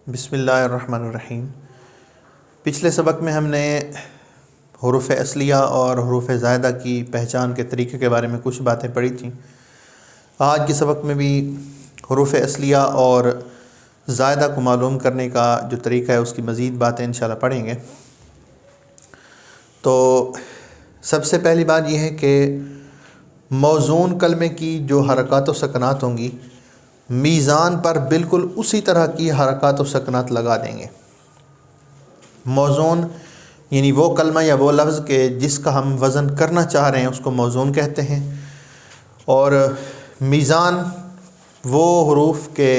بسم اللہ الرحمن الرحیم۔ پچھلے سبق میں ہم نے حروف اصلیہ اور حروف زائدہ کی پہچان کے طریقے کے بارے میں کچھ باتیں پڑھی تھیں۔ آج کے سبق میں بھی حروف اصلیہ اور زائدہ کو معلوم کرنے کا جو طریقہ ہے اس کی مزید باتیں انشاءاللہ پڑھیں گے۔ تو سب سے پہلی بات یہ ہے کہ موزون کلمے کی جو حرکات و سکنات ہوں گی میزان پر بالکل اسی طرح کی حرکات و سکنات لگا دیں گے۔ موزون یعنی وہ کلمہ یا وہ لفظ کہ جس کا ہم وزن کرنا چاہ رہے ہیں اس کو موزون کہتے ہیں، اور میزان وہ حروف کے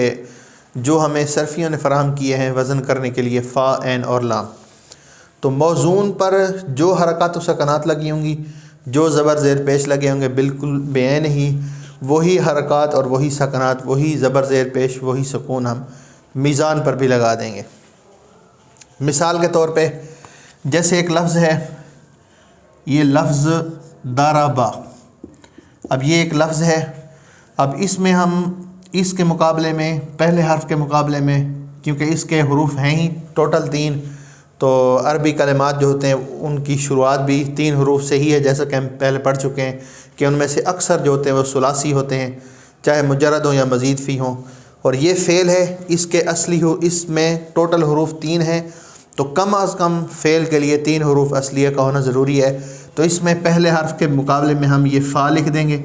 جو ہمیں صرفیوں نے فراہم کیے ہیں وزن کرنے کے لیے، فا، عین اور لام۔ تو موزون پر جو حرکات و سکنات لگی ہوں گی، جو زبر زیر پیش لگے ہوں گے، بالکل بے عین ہی وہی حرکات اور وہی سکنات، وہی زبر زیر پیش، وہی سکون ہم میزان پر بھی لگا دیں گے۔ مثال کے طور پہ جیسے ایک لفظ ہے، یہ لفظ ضربہ، اب یہ ایک لفظ ہے، اب اس میں ہم اس کے مقابلے میں پہلے حرف کے مقابلے میں، کیونکہ اس کے حروف ہیں ہی ٹوٹل 3، تو عربی کلمات جو ہوتے ہیں ان کی شروعات بھی 3 حروف سے ہی ہے، جیسا کہ ہم پہلے پڑھ چکے ہیں کہ ان میں سے اکثر جو ہوتے ہیں وہ ثلاثی ہوتے ہیں، چاہے مجرد ہوں یا مزید فی ہوں، اور یہ فعل ہے، اس کے اصلی اس میں ٹوٹل حروف 3 ہیں، تو کم از کم فعل کے لیے 3 حروف اصلیہ کا ہونا ضروری ہے۔ تو اس میں پہلے حرف کے مقابلے میں ہم یہ فا لکھ دیں گے،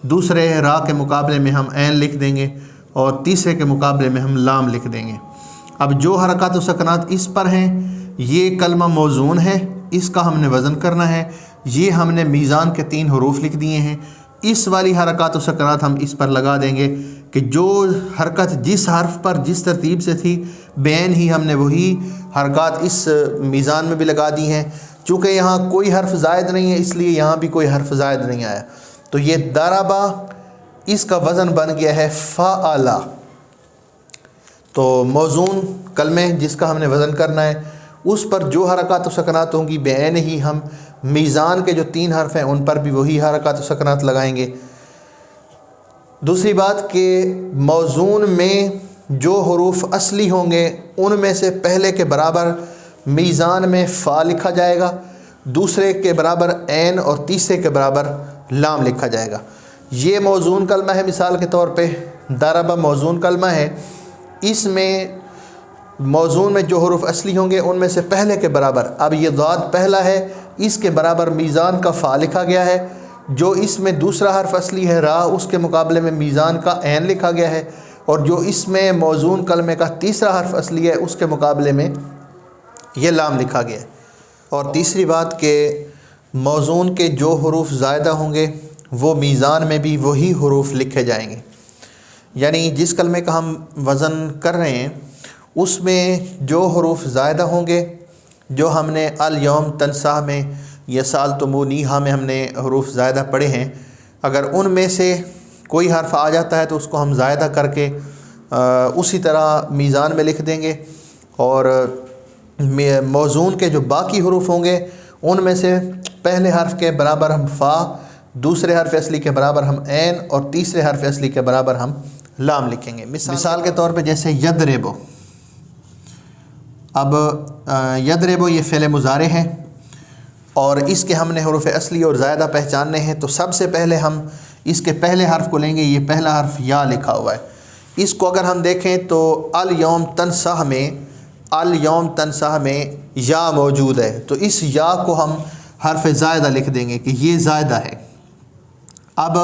دوسرے را کے مقابلے میں ہم عین لکھ دیں گے، اور تیسرے کے مقابلے میں ہم لام لکھ دیں گے۔ اب جو حرکات و سکنات اس پر ہیں، یہ کلمہ موزون ہے، اس کا ہم نے وزن کرنا ہے، یہ ہم نے میزان کے 3 حروف لکھ دیے ہیں، اس والی حرکات و سکنات ہم اس پر لگا دیں گے کہ جو حرکت جس حرف پر جس ترتیب سے تھی بین ہی ہم نے وہی حرکات اس میزان میں بھی لگا دی ہیں۔ چونکہ یہاں کوئی حرف زائد نہیں ہے اس لیے یہاں بھی کوئی حرف زائد نہیں آیا، تو یہ ضربہ اس کا وزن بن گیا ہے فعلا۔ تو موزون کلمے جس کا ہم نے وزن کرنا ہے اس پر جو حرکات و سکنات ہوں گی بے عین ہی ہم میزان کے جو 3 حرف ہیں ان پر بھی وہی حرکات و سکنات لگائیں گے۔ دوسری بات کہ موزون میں جو حروف اصلی ہوں گے ان میں سے پہلے کے برابر میزان میں فا لکھا جائے گا، دوسرے کے برابر عین اور تیسرے کے برابر لام لکھا جائے گا۔ یہ موزون کلمہ ہے، مثال کے طور پہ ضربہ موزون کلمہ ہے، اس میں موزون میں جو حروف اصلی ہوں گے ان میں سے پہلے کے برابر، اب یہ ضاد پہلا ہے، اس کے برابر میزان کا فا لکھا گیا ہے، جو اس میں دوسرا حرف اصلی ہے را، اس کے مقابلے میں میزان کا عین لکھا گیا ہے، اور جو اس میں موزون کلمے کا تیسرا حرف اصلی ہے اس کے مقابلے میں یہ لام لکھا گیا ہے۔ اور تیسری بات کہ موزون کے جو حروف زائدہ ہوں گے وہ میزان میں بھی وہی حروف لکھے جائیں گے، یعنی جس کلمے کا ہم وزن کر رہے ہیں اس میں جو حروف زائدہ ہوں گے، جو ہم نے الیوم تنسا میں یا سالتمونیہا میں ہم نے حروف زائدہ پڑھے ہیں، اگر ان میں سے کوئی حرف آ جاتا ہے تو اس کو ہم زائدہ کر کے اسی طرح میزان میں لکھ دیں گے، اور موزون کے جو باقی حروف ہوں گے ان میں سے پہلے حرف کے برابر ہم فا، دوسرے حرف اصلی کے برابر ہم عین اور تیسرے حرف اصلی کے برابر ہم لام لکھیں گے۔ مثال کے طور پہ جیسے یضربو، اب یضربو یہ فعل مضارع ہے اور اس کے ہم نے حروف اصلی اور زائدہ پہچاننے ہیں، تو سب سے پہلے ہم اس کے پہلے حرف کو لیں گے، یہ پہلا حرف یا لکھا ہوا ہے، اس کو اگر ہم دیکھیں تو الیوم تنسا میں یا موجود ہے، تو اس یا کو ہم حرف زائدہ لکھ دیں گے کہ یہ زائدہ ہے۔ اب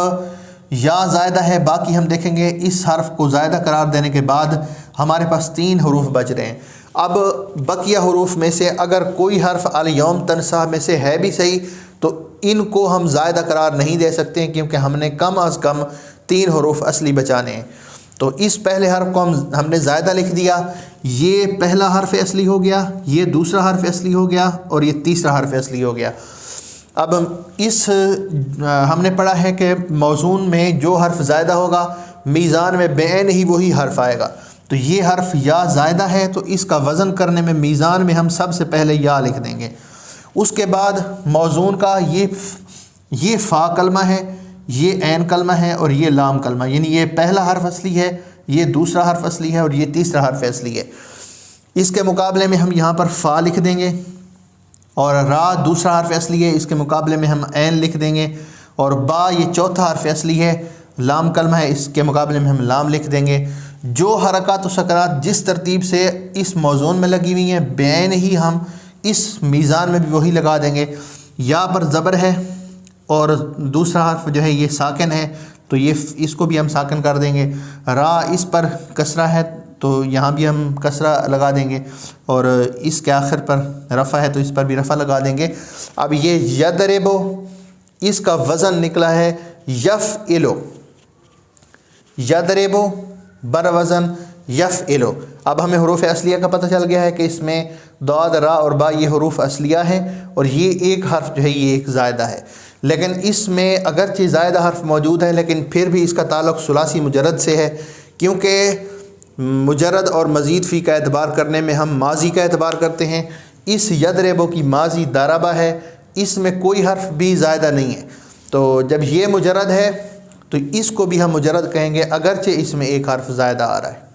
یا زائدہ ہے، باقی ہم دیکھیں گے اس حرف کو زائدہ قرار دینے کے بعد ہمارے پاس 3 حروف بچ رہے ہیں۔ اب بقیہ حروف میں سے اگر کوئی حرف الیوم تنسا میں سے ہے بھی صحیح تو ان کو ہم زائدہ قرار نہیں دے سکتے ہیں، کیونکہ ہم نے کم از کم 3 حروف اصلی بچانے ہیں۔ تو اس پہلے حرف کو ہم نے زائدہ لکھ دیا، یہ پہلا حرف اصلی ہو گیا، یہ دوسرا حرف اصلی ہو گیا، اور یہ تیسرا حرف اصلی ہو گیا۔ اب ہم نے پڑھا ہے کہ موزون میں جو حرف زائدہ ہوگا میزان میں بے عین ہی وہی حرف آئے گا، تو یہ حرف یا زائدہ ہے تو اس کا وزن کرنے میں میزان میں ہم سب سے پہلے یا لکھ دیں گے۔ اس کے بعد موزون کا یہ فا کلمہ ہے، یہ عین کلمہ ہے، اور یہ لام کلمہ، یعنی یہ پہلا حرف اصلی ہے، یہ دوسرا حرف اصلی ہے، اور یہ تیسرا حرف اصلی ہے۔ اس کے مقابلے میں ہم یہاں پر فا لکھ دیں گے، اور را دوسرا حرف اصلی ہے، اس کے مقابلے میں ہم عین لکھ دیں گے، اور با یہ چوتھا حرف اصلی ہے، لام کلمہ ہے، اس کے مقابلے میں ہم لام لکھ دیں گے۔ جو حرکات و سکنات جس ترتیب سے اس موزون میں لگی ہوئی ہیں بعین ہی ہم اس میزان میں بھی وہی لگا دیں گے۔ یا پر زبر ہے اور دوسرا حرف جو ہے یہ ساکن ہے، تو یہ اس کو بھی ہم ساکن کر دیں گے۔ را اس پر کسرہ ہے تو یہاں بھی ہم کسرہ لگا دیں گے، اور اس کے آخر پر رفع ہے تو اس پر بھی رفع لگا دیں گے۔ اب یہ یضرب، اس کا وزن نکلا ہے یفعل، یضرب بر وزن یفعل۔ اب ہمیں حروف اصلیہ کا پتہ چل گیا ہے کہ اس میں ضاد، را اور با یہ حروف اصلیہ ہیں، اور یہ ایک حرف جو ہے یہ ایک زائدہ ہے، لیکن اس میں اگرچہ زائدہ حرف موجود ہے لیکن پھر بھی اس کا تعلق ثلاثی مجرد سے ہے، کیونکہ مجرد اور مزید فی کا اعتبار کرنے میں ہم ماضی کا اعتبار کرتے ہیں۔ اس یضرب کی ماضی ضربہ ہے، اس میں کوئی حرف بھی زائدہ نہیں ہے، تو جب یہ مجرد ہے تو اس کو بھی ہم مجرد کہیں گے اگرچہ اس میں ایک حرف زائدہ آ رہا ہے۔